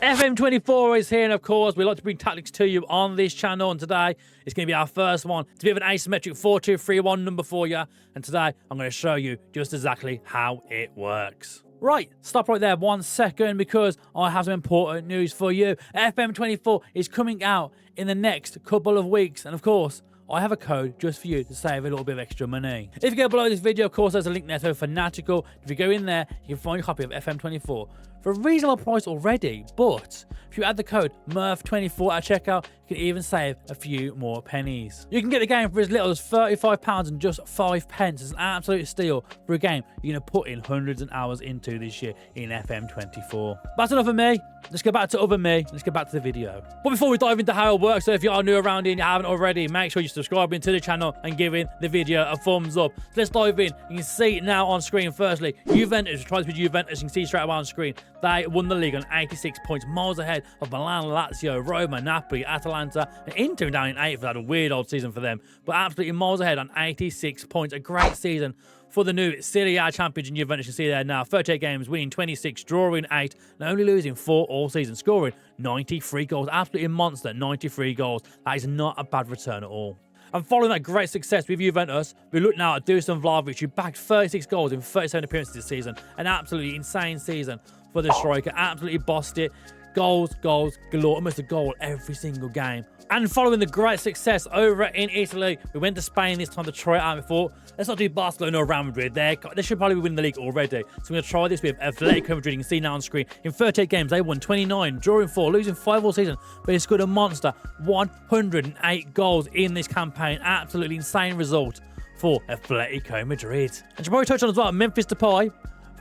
FM24 is here, and of course, we like to bring tactics to you on this channel. And today, it's going to be our first one. It's a bit of an asymmetric 4-2-3-1 number for you. And today, I'm going to show you just exactly how it works. Right, stop right there 1 second because I have some important news for you. FM24 is coming out in the next couple of weeks. And of course, I have a code just for you to save a little bit of extra money. If you go below this video, of course, there's a link there to Fanatical. If you go in there, you can find a copy of FM24 for a reasonable price already. But if you add the code MURPH24 at checkout, you can even save a few more pennies. You can get the game for as little as £35 and just 5 pence. It's an absolute steal for a game you're going to put in hundreds of hours into this year in FM24. That's enough of me. Let's go back to other me. Let's get back to the video. But before we dive into how it works, so if you are new around here and you haven't already, make sure you're subscribing to the channel and giving the video a thumbs up. So let's dive in. You can see now on screen, firstly, Juventus, tries with Juventus. You can see straight away on screen, they won the league on 86 points, miles ahead of Milan, Lazio, Roma, Napoli, Atalanta, and Inter down in 8th. Had a weird old season for them, but absolutely miles ahead on 86 points. A great season for the new Serie A champions in Juventus. You can see there now, 38 games, winning 26, drawing 8, and only losing 4 all season, scoring 93 goals. Absolutely a monster, 93 goals. That is not a bad return at all. And following that great success with Juventus, we look now at Dusan Vlahovic, who bagged 36 goals in 37 appearances this season. An absolutely insane season for the striker. Absolutely bossed it. Goals galore, almost a goal every single game. And following the great success over in Italy, we went to Spain this time to try it out before. Let's not do Barcelona or Real Madrid. They should probably win the league already. So we're going to try this with Atletico Madrid. You can see now on screen. In 38 games, they won 29, drawing 4, losing 5 all season. But they scored a monster 108 goals in this campaign. Absolutely insane result for Atletico Madrid. And to probably touch on as well, Memphis Depay.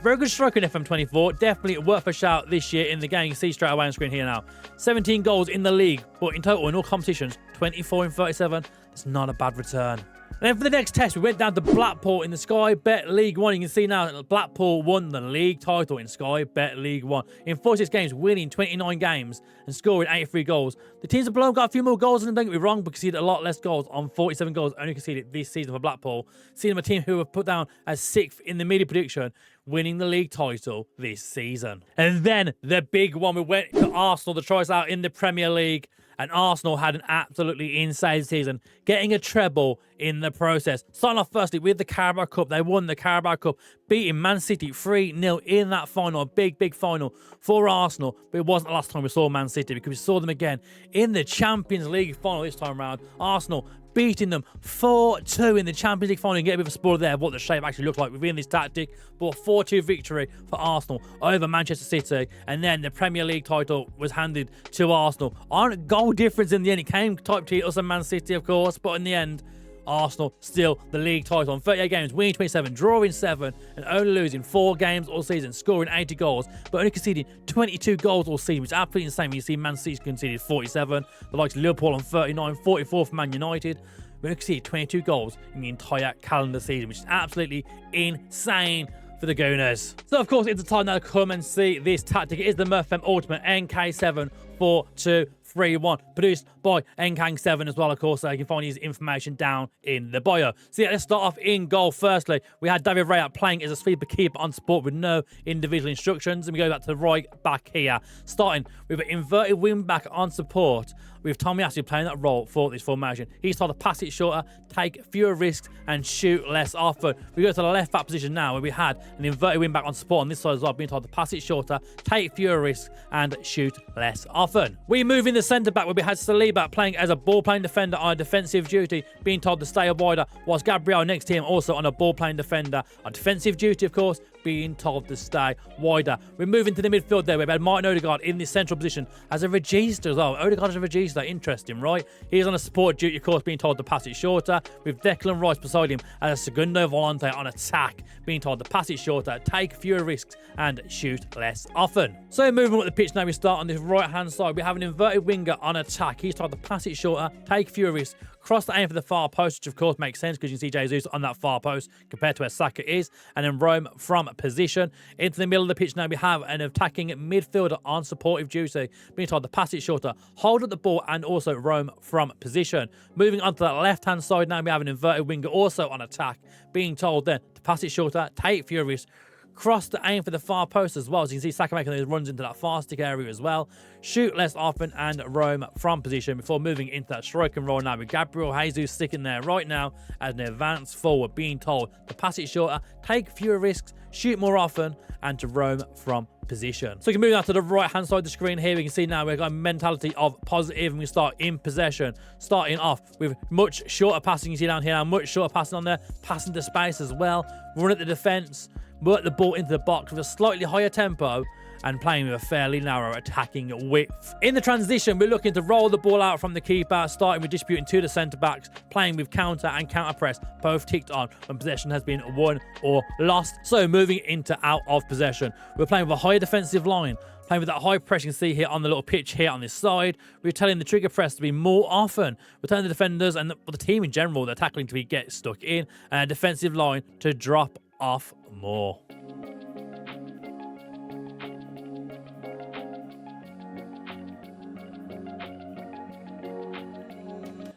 Very good striker in FM24. Definitely worth a shout this year in the game. You can see straight away on screen here now. 17 goals in the league, but in total in all competitions, 24 in 37. It's not a bad return. And then for the next test, we went down to Blackpool in the Sky Bet League 1. You can see now Blackpool won the league title in Sky Bet League 1. In 46 games, winning 29 games and scoring 83 goals. The teams have below got a few more goals than them, don't get me wrong, but conceded a lot less goals on 47 goals. Only conceded this season for Blackpool. Seeing them a team who were put down as 6th in the media prediction, winning the league title this season. And then the big one, we went to Arsenal to try us out in the Premier League. And Arsenal had an absolutely insane season, getting a treble in the process. Starting off firstly with the Carabao Cup. They won the Carabao Cup, beating Man City 3-0 in that final. A big final for Arsenal. But it wasn't the last time we saw Man City, because we saw them again in the Champions League final this time around. Arsenal beating them 4-2 in the Champions League final. You can get a bit of a spoiler there of what the shape actually looks like within this tactic. But a 4-2 victory for Arsenal over Manchester City. And then the Premier League title was handed to Arsenal. On a goal difference in the end. It came type to us and Man City, of course. But in the end, Arsenal still the league title on 38 games, winning 27, drawing 7, and only losing 4 games all season, scoring 80 goals, but only conceding 22 goals all season, which is absolutely insane when you see Man City conceded 47, the likes of Liverpool on 39, 44 for Man United. We only conceded 22 goals in the entire calendar season, which is absolutely insane for the Gooners. So, of course, it's the time now to come and see this tactic. It is the MurphFM Ultimate NK7 4-2-3-1, produced by NKang7 as well, of course. So you can find his information down in the bio. So yeah, let's start off in goal. Firstly, we had David Raya playing as a sweeper keeper on support with no individual instructions. And we go back to the right back here, starting with an inverted wing back on support, with Tomiyasu playing that role for this formation. He's told to pass it shorter, take fewer risks, and shoot less often. We go to the left back position now, where we had an inverted wing back on support on this side as well, being told to pass it shorter, take fewer risks, and shoot less often. We move in the centre back, where we had Saliba playing as a ball-playing defender on a defensive duty, being told to stay wider, whilst Gabriel next to him also on a ball-playing defender on defensive duty, of course, being told to stay wider. We move into the midfield there. We've had Martin Odegaard in this central position as a regista as well. Odegaard as a regista, interesting, right? He's on a support duty, of course, being told to pass it shorter, with Declan Rice beside him as a segundo volante on attack, being told to pass it shorter, take fewer risks, and shoot less often. So moving up the pitch now, we start on this right-hand side. We have an inverted winger on attack. He's told to pass it shorter, take fewer risks, cross the aim for the far post, which of course makes sense because you can see Jesus on that far post compared to where Saka is, and then Rome from position. Into the middle of the pitch now, we have an attacking midfielder on supportive duty, being told to pass it shorter, hold up the ball, and also Rome from position. Moving on to that left-hand side now, we have an inverted winger also on attack, being told then to pass it shorter, take fewer risks, cross to aim for the far post as well. As you can see, Saka making those runs into that far stick area as well. Shoot less often and roam from position before moving into that strike and roll now with Gabriel Jesus sticking there right now as an advance forward, being told to pass it shorter, take fewer risks, shoot more often, and to roam from position. So we can move now to the right hand side of the screen here. We can see now we've got a mentality of positive, and we start in possession, starting off with much shorter passing. You see down here now, much shorter passing on there, passing to space as well, run at the defense, work the ball into the box with a slightly higher tempo, and playing with a fairly narrow attacking width. In the transition, we're looking to roll the ball out from the keeper, starting with distributing to the centre-backs, playing with counter and counter-press, both ticked on when possession has been won or lost. So moving into out of possession, we're playing with a higher defensive line, playing with that high press you can see here on the little pitch here on this side. We're telling the trigger press to be more often. We're telling the defenders and the team in general, they're tackling to get stuck in, and a defensive line to drop off more.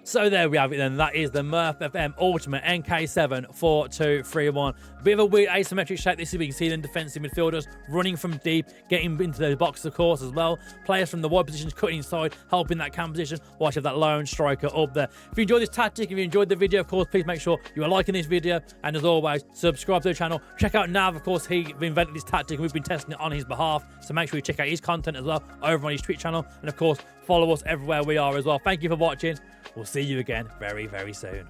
So there we have it then. That is the Murph FM Ultimate NK7 4-2-3-1. Bit of a weird asymmetric shape. This is where you can see them defensive midfielders running from deep, getting into the box of course as well. Players from the wide positions cutting inside, helping that cam position. Watch have that lone striker up there. If you enjoyed this tactic, if you enjoyed the video, of course, please make sure you are liking this video. And as always, subscribe to the channel. Check out Nav, of course, he invented this tactic and we've been testing it on his behalf. So make sure you check out his content as well over on his Twitch channel. And of course, follow us everywhere we are as well. Thank you for watching. We'll see you again very, very soon.